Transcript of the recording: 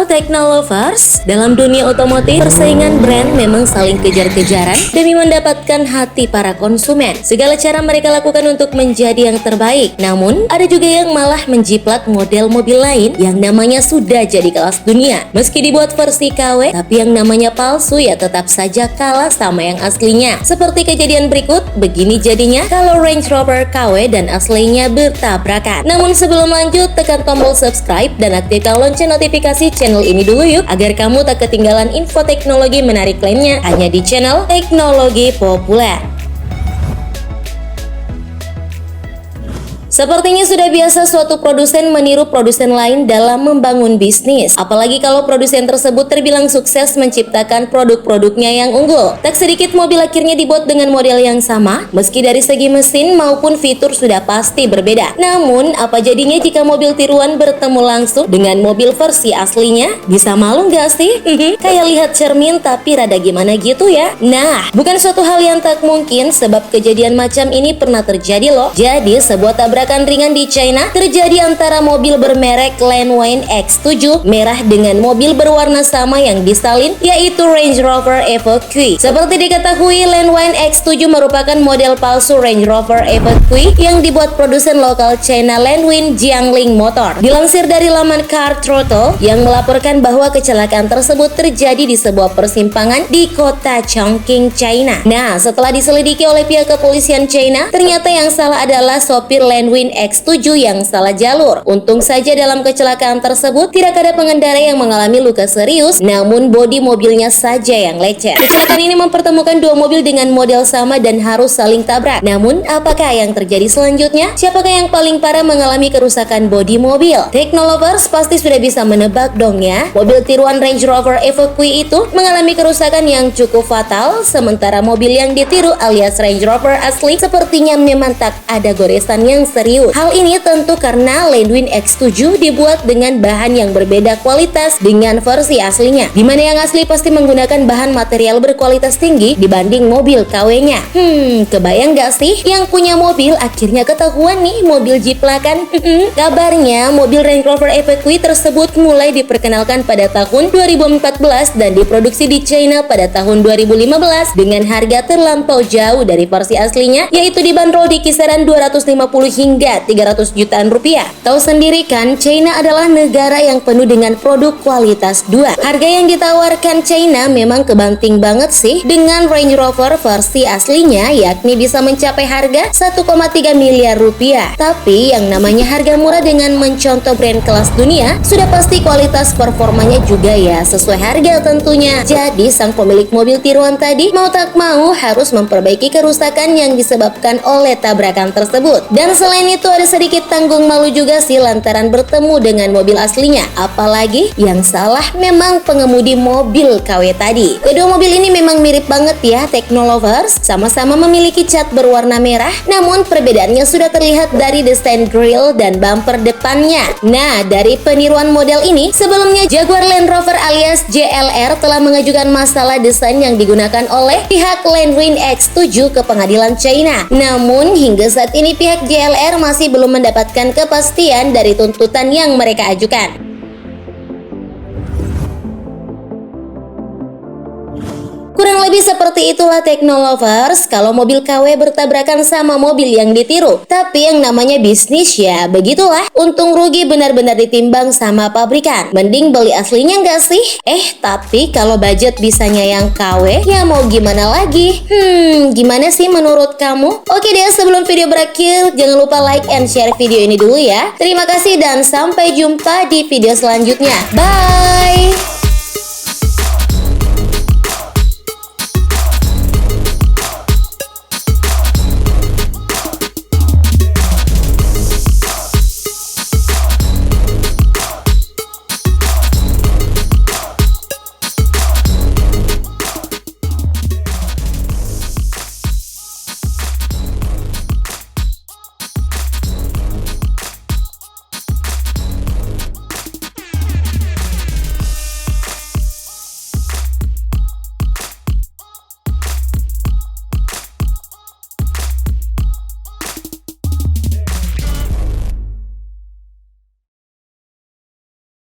Teknolovers, dalam dunia otomotif, persaingan brand memang saling kejar-kejaran demi mendapatkan hati para konsumen. Segala cara mereka lakukan untuk menjadi yang terbaik. Namun, ada juga yang malah menjiplak model mobil lain yang namanya sudah jadi kelas dunia. Meski dibuat versi KW, tapi yang namanya palsu ya tetap saja kalah sama yang aslinya. Seperti kejadian berikut, begini jadinya kalau Range Rover KW dan aslinya bertabrakan. Namun sebelum lanjut, tekan tombol subscribe dan aktifkan lonceng notifikasi channel ini dulu yuk, agar kamu tak ketinggalan info teknologi menarik lainnya hanya di channel Teknologi Populer. Sepertinya sudah biasa suatu produsen meniru produsen lain dalam membangun bisnis. Apalagi kalau produsen tersebut terbilang sukses menciptakan produk-produknya yang unggul. Tak sedikit mobil akhirnya dibuat dengan model yang sama, meski dari segi mesin maupun fitur sudah pasti berbeda. Namun, apa jadinya jika mobil tiruan bertemu langsung dengan mobil versi aslinya? Bisa malu nggak sih? Kayak lihat cermin tapi rada gimana gitu ya? Nah, bukan suatu hal yang tak mungkin sebab kejadian macam ini pernah terjadi loh. Jadi, sebuah tabrakan ringan di China terjadi antara mobil bermerek Landwind X7 merah dengan mobil berwarna sama yang disalin, yaitu Range Rover Evoque. Seperti diketahui, Landwind X7 merupakan model palsu Range Rover Evoque yang dibuat produsen lokal China Landwind Jiangling Motor. Dilansir dari laman Car Throttle yang melaporkan bahwa kecelakaan tersebut terjadi di sebuah persimpangan di kota Chongqing, China. Nah, setelah diselidiki oleh pihak kepolisian China, ternyata yang salah adalah sopir Landwind X7 yang salah jalur. Untung saja dalam kecelakaan tersebut tidak ada pengendara yang mengalami luka serius, namun bodi mobilnya saja yang lecet. Kecelakaan ini mempertemukan dua mobil dengan model sama dan harus saling tabrak. Namun, apakah yang terjadi selanjutnya? Siapakah yang paling parah mengalami kerusakan bodi mobil? Teknolovers pasti sudah bisa menebak dong ya. Mobil tiruan Range Rover Evoque itu mengalami kerusakan yang cukup fatal, sementara mobil yang ditiru alias Range Rover asli sepertinya memang tak ada goresan yang serius. Hal ini tentu karena Landwind X7 dibuat dengan bahan yang berbeda kualitas dengan versi aslinya, dimana yang asli pasti menggunakan bahan material berkualitas tinggi dibanding mobil KW-nya. Kebayang gak sih? Yang punya mobil akhirnya ketahuan nih mobil jiplakan. Kabarnya mobil Range Rover Evoque tersebut mulai diperkenalkan pada tahun 2014 dan diproduksi di China pada tahun 2015 dengan harga terlampau jauh dari versi aslinya, yaitu dibanderol di kisaran 250 hingga 300 jutaan rupiah. Tahu sendiri kan, China adalah negara yang penuh dengan produk kualitas 2. Harga yang ditawarkan China memang kebanting banget sih dengan Range Rover versi aslinya, yakni bisa mencapai harga 1,3 miliar rupiah. Tapi yang namanya harga murah dengan mencontoh brand kelas dunia, sudah pasti kualitas performanya juga ya sesuai harga tentunya. Jadi sang pemilik mobil tiruan tadi mau tak mau harus memperbaiki kerusakan yang disebabkan oleh tabrakan tersebut. Dan selain itu ada sedikit tanggung malu juga sih lantaran bertemu dengan mobil aslinya. Apalagi yang salah memang pengemudi mobil KW tadi. Kedua mobil ini memang mirip banget ya Teknolovers, sama-sama memiliki cat berwarna merah, namun perbedaannya sudah terlihat dari desain grill dan bumper depannya. Nah, dari peniruan model ini, sebelumnya Jaguar Land Rover alias JLR telah mengajukan masalah desain yang digunakan oleh pihak Landwind X7 ke pengadilan China. Namun hingga saat ini pihak JLR masih belum mendapatkan kepastian dari tuntutan yang mereka ajukan. Kurang lebih seperti itulah Teknolovers kalau mobil KW bertabrakan sama mobil yang ditiru. Tapi yang namanya bisnis ya begitulah. Untung rugi benar-benar ditimbang sama pabrikan. Mending beli aslinya nggak sih? Tapi kalau budget bisanya yang KW, ya mau gimana lagi? Gimana sih menurut kamu? Oke deh, sebelum video berakhir, jangan lupa like and share video ini dulu ya. Terima kasih dan sampai jumpa di video selanjutnya. Bye!